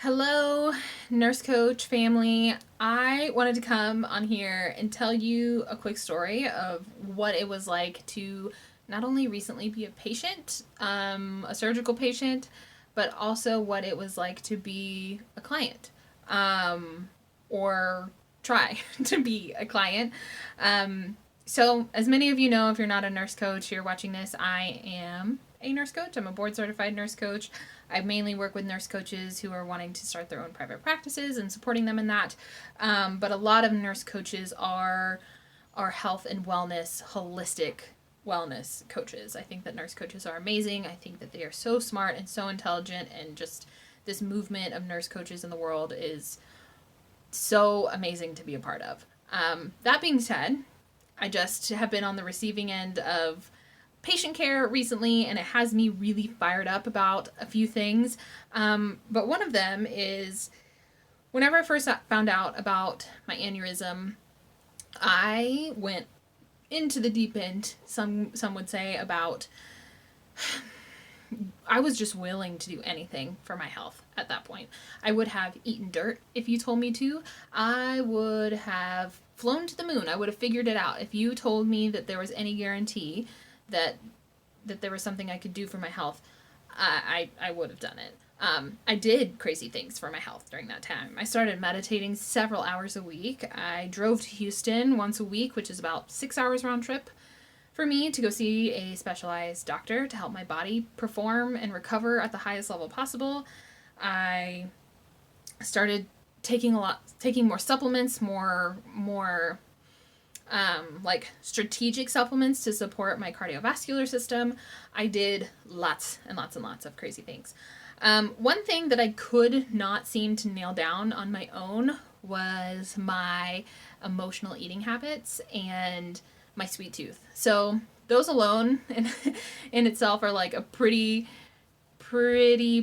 Hello, Nurse Coach family. I wanted to come on here and tell you a quick story of what it was like to not only recently be a patient, a surgical patient, but also what it was like to be a client, or try to be a client. So, as many of you know, if you're not a nurse coach, you're watching this, I am a nurse coach. I'm a board certified nurse coach. I mainly work with nurse coaches who are wanting to start their own private practices and supporting them in that. But a lot of nurse coaches are health and wellness, holistic wellness coaches. I think that nurse coaches are amazing. I think that they are so smart and so intelligent, and just this movement of nurse coaches in the world is so amazing to be a part of. That being said, I just have been on the receiving end of patient care recently, and it has me really fired up about a few things. But one of them is whenever I first found out about my aneurysm, I went into the deep end, some would say, about I was just willing to do anything for my health at that point. I would have eaten dirt if you told me to. I would have flown to the moon. I would have figured it out. If you told me that there was any guarantee that there was something I could do for my health, I would have done it. I did crazy things for my health during that time. I started meditating several hours a week. I drove to Houston once a week, which is about 6 hours round trip for me, to go see a specialized doctor to help my body perform and recover at the highest level possible. I started taking more supplements, more like strategic supplements to support my cardiovascular system. I did lots and lots and lots of crazy things. One thing that I could not seem to nail down on my own was my emotional eating habits and my sweet tooth. So those alone in itself are like a pretty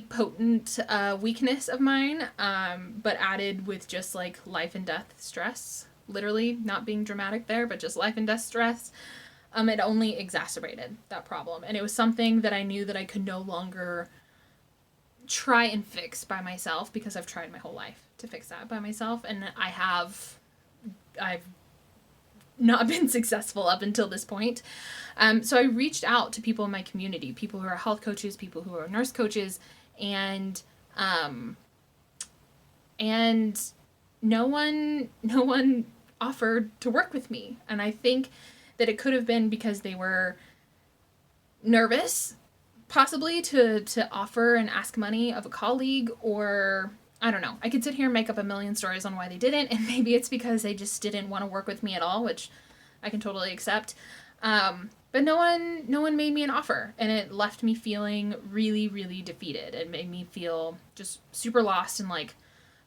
potent weakness of mine, but added with just like life and death stress, literally, not being dramatic there, but just life and death stress, it only exacerbated that problem. And it was something that I knew that I could no longer try and fix by myself, because I've tried my whole life to fix that by myself, and I've not been successful up until this point. So I reached out to people in my community, people who are health coaches, people who are nurse coaches, and no one offered to work with me. And I think that it could have been because they were nervous, possibly, to offer and ask money of a colleague, or I don't know. I could sit here and make up a million stories on why they didn't, and maybe it's because they just didn't want to work with me at all, which I can totally accept. But no one made me an offer, and it left me feeling really, really defeated. It made me feel just super lost and like,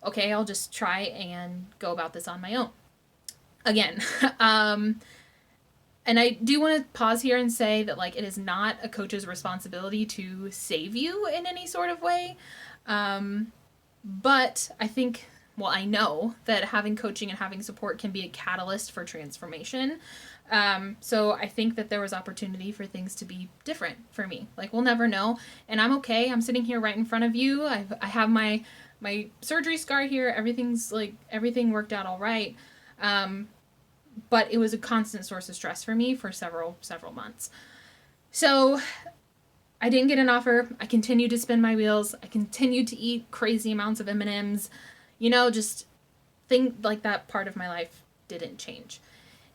okay, I'll just try and go about this on my own. Again, and I do want to pause here and say that, like, it is not a coach's responsibility to save you in any sort of way. But I think, well, I know that having coaching and having support can be a catalyst for transformation. So I think that there was opportunity for things to be different for me. Like, we'll never know. And I'm okay. I'm sitting here right in front of you. I have my surgery scar here. Everything worked out all right. But it was a constant source of stress for me for several months. So I didn't get an offer. I continued to spin my wheels. I continued to eat crazy amounts of M&Ms. Just think like that part of my life didn't change.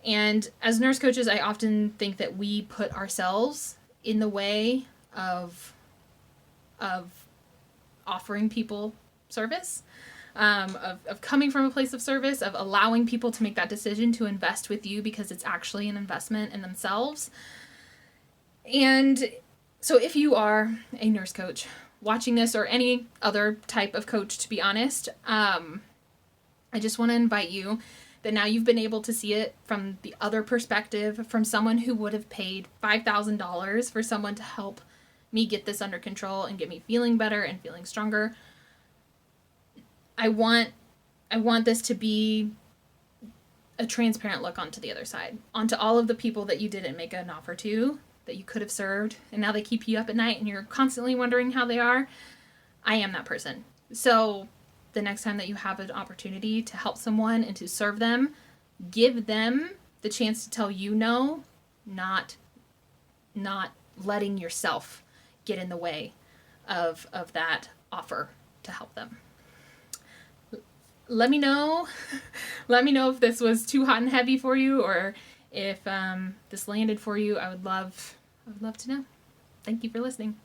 And as nurse coaches, I often think that we put ourselves in the way of offering people service, of coming from a place of service, of allowing people to make that decision to invest with you because it's actually an investment in themselves. And so if you are a nurse coach watching this, or any other type of coach, to be honest, I just want to invite you that now you've been able to see it from the other perspective, from someone who would have paid $5,000 for someone to help me get this under control and get me feeling better and feeling stronger. I want this to be a transparent look onto the other side, onto all of the people that you didn't make an offer to, that you could have served, and now they keep you up at night and you're constantly wondering how they are. I am that person. So the next time that you have an opportunity to help someone and to serve them, give them the chance to tell you no, not letting yourself get in the way of that offer to help them. Let me know. Let me know if this was too hot and heavy for you, or if this landed for you. I would love to know. Thank you for listening.